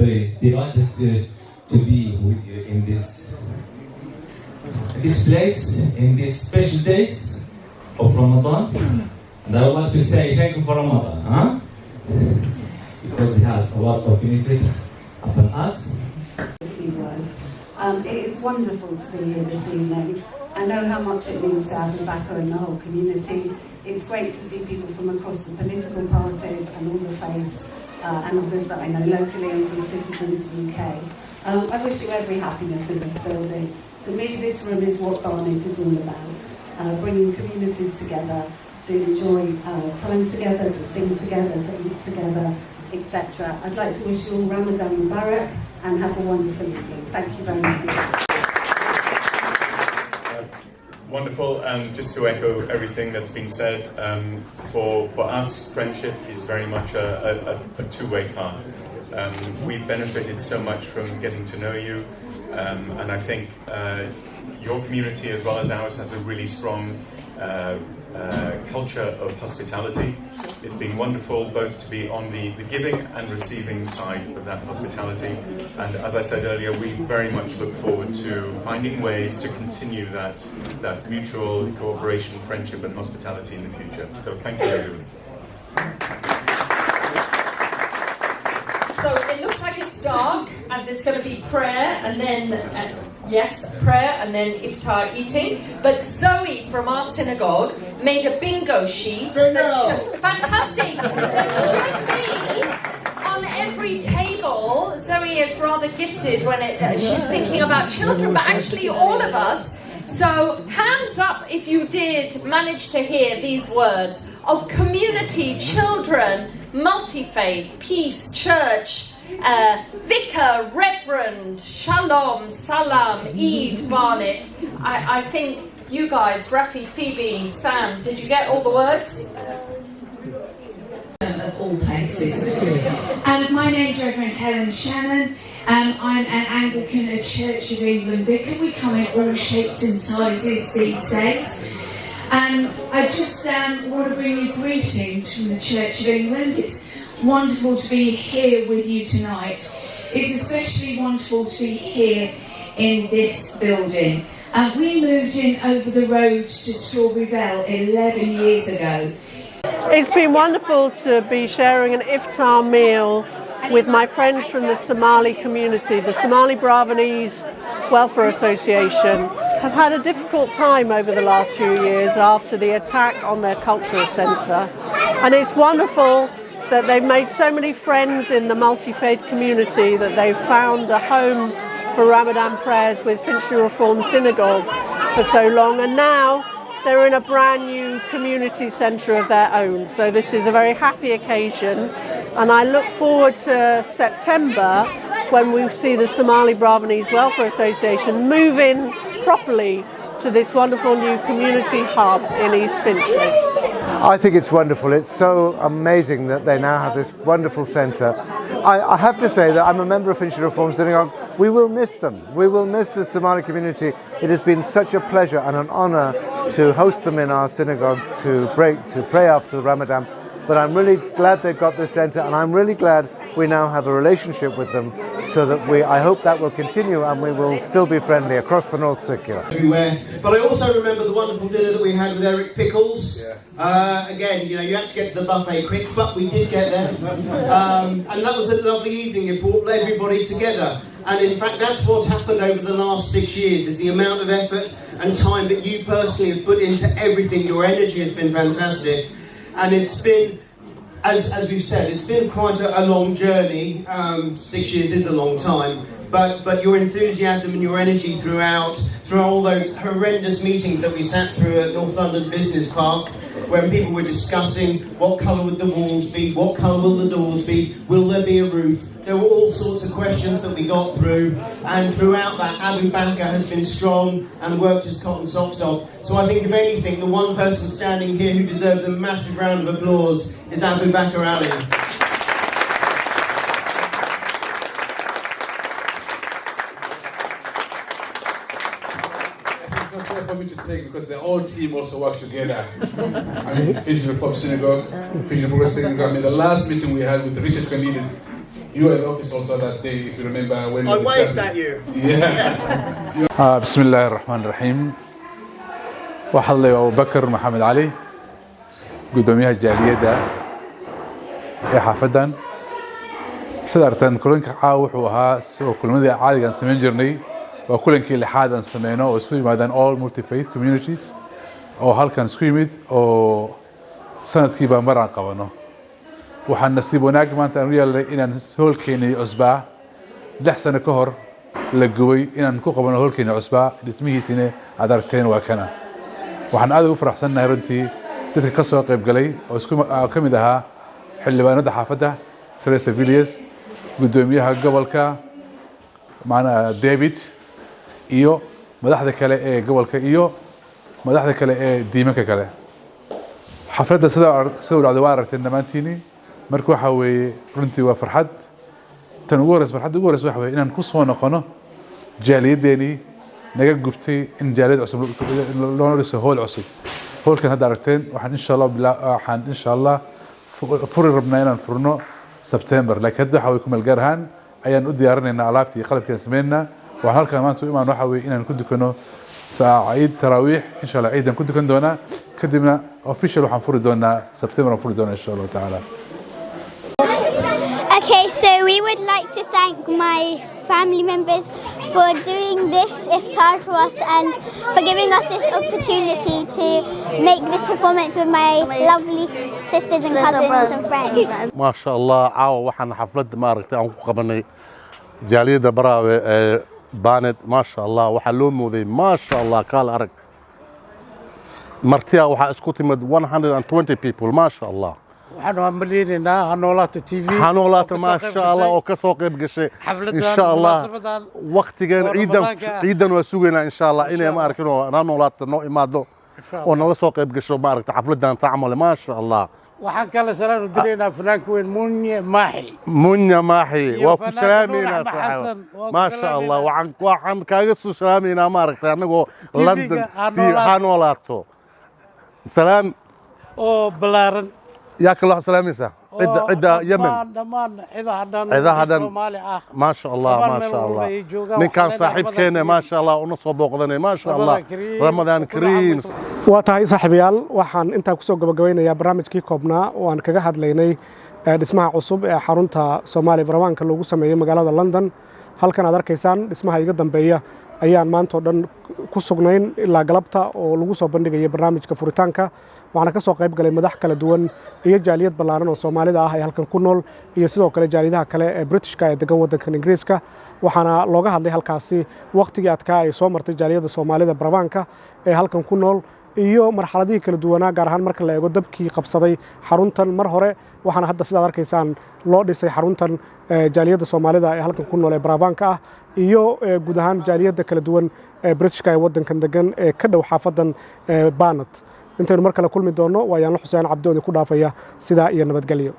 very delighted to be with you in this place, in these special days of Ramadan. And I would like to say thank you for Ramadan, because it has a lot of benefit upon us. A few words. It is wonderful to be here this evening. I know how much it means to Afurka and the whole community. It's great to see people from across the political parties and all the faiths and others that I know locally and from Citizens UK. I wish you every happiness in this building. To me, this room is what Barnet is all about, bringing communities together to enjoy time together, to sing together, to eat together, etc. I'd like to wish you all Ramadan Mubarak and have a wonderful evening. Thank you very much. Wonderful, and just to echo everything that's been said, for us, friendship is very much a two-way path. We've benefited so much from getting to know you, and I think your community as well as ours has a really strong culture of hospitality. It's been wonderful both to be on the giving and receiving side of that hospitality, and as I said earlier, we very much look forward to finding ways to continue that mutual cooperation, friendship and hospitality in the future. So thank you everyone. So it looks like it's dark, and there's going to be prayer, and then, prayer, and then iftar eating. But Zoe from our synagogue made a bingo sheet. Fantastic! That should be on every table. Zoe is rather gifted when she's thinking about children, but actually all of us. So hands up if you did manage to hear these words of community, children, multi-faith, peace, church, vicar, reverend, shalom, salam, Eid, Barnet. I think you guys, Rafi, Phoebe, Sam, did you get all the words? Of all places. My name's Reverend Helen Shannon. I'm an Anglican at Church of England vicar. We come in all shapes and sizes these days. I just want to bring you greetings from the Church of England. It's wonderful to be here with you tonight. It's especially wonderful to be here in this building. We moved in over the road to Strawberryville 11 years ago. It's been wonderful to be sharing an iftar meal with my friends from the Somali community. The Somali Bravanese Welfare Association have had a difficult time over the last few years after the attack on their cultural centre. And it's wonderful that they've made so many friends in the multi-faith community that they've found a home for Ramadan prayers with Finchley Reform Synagogue for so long, and now they're in a brand new community centre of their own. So this is a very happy occasion, and I look forward to September when we see the Somali Bravanese Welfare Association move in properly to this wonderful new community hub in East Finchley. I think it's wonderful. It's so amazing that they now have this wonderful centre. I have to say that I'm a member of Finchley Reform Synagogue. We will miss them. We will miss the Somali community. It has been such a pleasure and an honour to host them in our synagogue to pray after the Ramadan. But I'm really glad they've got this centre, and I'm really glad we now have a relationship with them, so that I hope that will continue and we will still be friendly across the North Circular. Everywhere. But I also remember the wonderful dinner that we had with Eric Pickles. Again, you had to get to the buffet quick, but we did get there. And that was a lovely evening. It brought everybody together. And in fact, that's what's happened over the last 6 years, is the amount of effort and time that you personally have put into everything. Your energy has been fantastic. And it's been, as we've said, it's been quite a long journey. 6 years is a long time, but your enthusiasm and your energy through all those horrendous meetings that we sat through at North London Business Park, when people were discussing what colour would the walls be, what colour will the doors be, will there be a roof? There were all sorts of questions that we got through, and throughout that, Afurka has been strong and worked his cotton socks off. So I think, if anything, the one person standing here who deserves a massive round of applause is Afurka Ali. It's not fair for me to take, because the whole team also work together. I mean, Finchley Reform Synagogue, Finchley Progress Synagogue. I mean, the last meeting we had with the Richard leaders, you were in office also that day, if you remember when I we waved discussed at you. Yeah. بسم الله الرحمن الرحيم وحلي أبو بكر محمد علي قدوميها الجاليدة يا حافظا سدرتن كلن كعاوح وها وكل مدة عادي كان سمين جرني وكلن كل حدا سمينه وسوي مادن all multi faith communities أو هل كان سكيمد أو سنة كيبا مرة قبنا وحن نصيب هناك ما تنويل إن هول كيني أسبوع لحسن كهر لجوي إن نكو قبنا هول كيني أسبوع اسمه سنة عذرتين وكنا وحن هذا وفرح سنة هرنتي تتكسر قريب قلي أو كم ده حل بنا ده حافظه تريسا فيليس قدوميها قبل كا معنا ديفيد إيو مدحضة كلا إيه قبل كا إيو مدحضة كلا إيه ديمك كلا حفلة سدور عدوارة النمانتيني مركو حوي رنتي وفرحد تنورس فرحد ورس وحوي إن نقصه نقنا جاليدني نجا جبتي إن جاليد عصب لونرس هول عصب هول كان هذا عرفتين وحن إن شاء الله بلا حن إن شاء الله فري ربنا إن فرنو سبتمبر لكن هذا حويكم الجرهان أيان أدي أرني إن علابتي قلب كان سمينا وحنا كمان تو إيمان وحوي إن كنت كنا ساعة عيد تراويح إن شاء الله عيد كنت كنا كدمنا official وحنفرد دونا سبتمبر نفرد دونا إن شاء الله تعالى. Okay, so we would like to thank my family members for doing this iftar for us and for giving us this opportunity to make this performance with my lovely sisters and cousins and friends. ما شاء الله عاو وحنا حفلة ما رجعت أنكو قبلني جاليدة براوي بانت ما شاء الله وحلون موذي ما شاء الله قال أرك مرتيا وح اسكتي مد 120 people ما شاء الله. waxaanu hambalyeynaa hanoolaata TV hanoolaata ما شاء الله oo ka soo qayb gashay in sha Allah waqtigan ciidan waa sugeynaa in sha Allah inay ma arkino hanoolaata noo imaado oo nala soo qayb gasho ma aragta xafladan tacmal ma sha Allah waxaan kala salaam u direynaa fanaanka weyn Munya Maahi waa ku salaameynaa saaxiib ma sha Allah waxaan kaaga soo salaameynaa ma aragta anagoo London hanoolaato سلام أو بلارن ياك الله سلاميسا عدة يمن عدا هدان ما شاء الله ما شاء الله من كان صاحب كينا ما شاء الله ونصب بوقدني ما شاء الله رمضان كريم وتاي صاحبيال waxaan inta ku soo gabagabaynayaa barnaamijkii koobnaa oo aan kaga hadlaynay dhismaha cusub ee xarunta Somali Bravanka lagu sameeyay magaalada London halkan aad arkaysaan dhismaha iga dambeeya ayaan maanta oo dhan ku sugnayn ilaa galabta oo lagu soo bandhigay barnaamijka furitaanka waxaana ka soo qayb galay madax kala duwan iyo jaaliyad ballaaran oo Soomaalida ah ay halkan ku nool iyo sidoo kale jaaliyadaha kale ee Britishka ee degan waddanka Ingiriiska waxaana looga hadlay halkaasi waqtigii adkaa ay soo martay jaaliyada Soomaalida Bravanka ee halkan ku nool iyo marxaladihii kala duwanaa gaar ahaan marka la eego dabkii qabsaday xaruntan mar hore waxaana hadda sidaad arkaysaan loo dhisay xaruntan jaaliyada Soomaalida ee halkan ku nool ee Bravanka ah iyo guud ahaan jaaliyada kala duwan ee Britishka ee waddankan degan ee ka dhow xaafadan Barnet intaynu mar kale kulmi doono waayaan Xuseen Cabdooni ku dhaafaya sida iyo nabadgelyo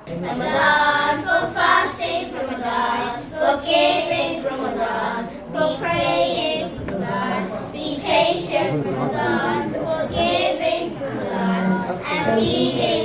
Ramadan for fasting, Ramadan for giving, Ramadan for praying, Ramadan be patient, Ramadan for giving, Ramadan and feeding.